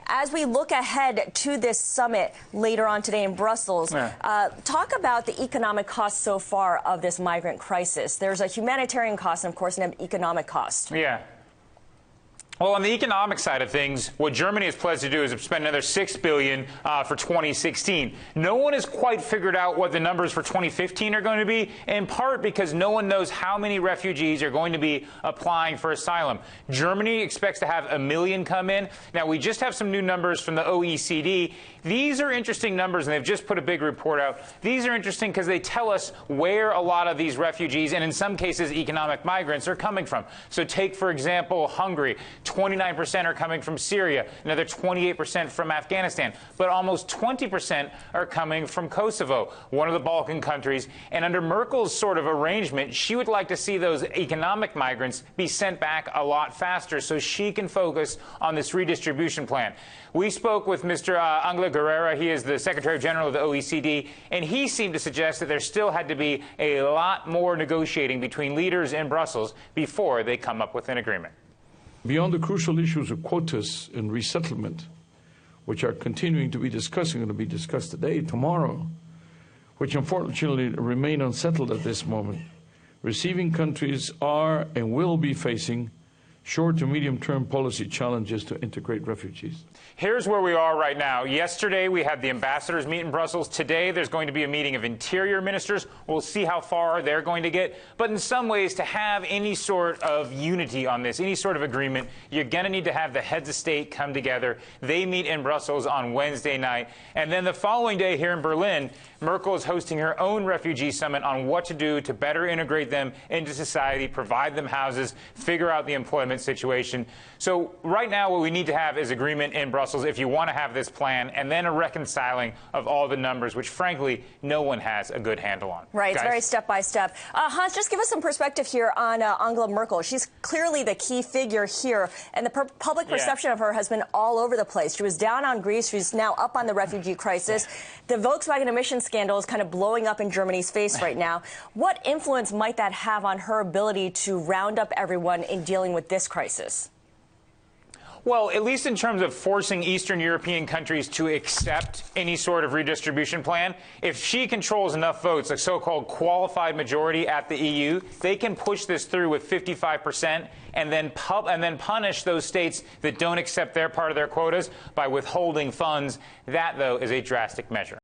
As we look ahead to this summit later on today in Brussels, talk about the economic costs so far of this migrant crisis. There's a humanitarian cost and, of course, an economic cost. Yeah. Well, on the economic side of things, what Germany has pledged to do is spend another $6 billion for 2016. No one has quite figured out what the numbers for 2015 are going to be, in part because no one knows how many refugees are going to be applying for asylum. Germany expects to have 1 million come in. Now, we just have some new numbers from the OECD. These are interesting numbers, and they've just put a big report out. These are interesting because they tell us where a lot of these refugees, and in some cases economic migrants, are coming from. So take, for example, Hungary. 29% are coming from Syria, another 28% from Afghanistan, but almost 20% are coming from Kosovo, one of the Balkan countries. And under Merkel's sort of arrangement, she would like to see those economic migrants be sent back a lot faster so she can focus on this redistribution plan. We spoke with Mr. Angela Guerrera. He is the Secretary General of the OECD, and he seemed to suggest that there still had to be a lot more negotiating between leaders in Brussels before they come up with an agreement. Beyond the crucial issues of quotas and resettlement, which are continuing to be discussed and going to be discussed today, tomorrow, which unfortunately remain unsettled at this moment, receiving countries are and will be facing short to medium-term policy challenges to integrate refugees. Here's where we are right now. Yesterday, we had the ambassadors meet in Brussels. Today, there's going to be a meeting of interior ministers. We'll see how far they're going to get. But in some ways, to have any sort of unity on this, any sort of agreement, you're going to need to have the heads of state come together. They meet in Brussels on Wednesday night. And then the following day here in Berlin, Merkel is hosting her own refugee summit on what to do to better integrate them into society, provide them houses, figure out the employment situation. So right now, what we need to have is agreement in Brussels if you want to have this plan, and then a reconciling of all the numbers, which, frankly, no one has a good handle on. Right. Guys? It's very step-by-step. Hans, just give us some perspective here on Angela Merkel. She's clearly the key figure here, and the public perception of her has been all over the place. She was down on Greece. She's now up on the refugee crisis. The Volkswagen emissions scandal is kind of blowing up in Germany's face right now. What influence might that have on her ability to round up everyone in dealing with this crisis? Well, at least in terms of forcing Eastern European countries to accept any sort of redistribution plan, if she controls enough votes, a so-called qualified majority at the EU, they can push this through with 55% and then punish those states that don't accept their part of their quotas by withholding funds. That, though, is a drastic measure.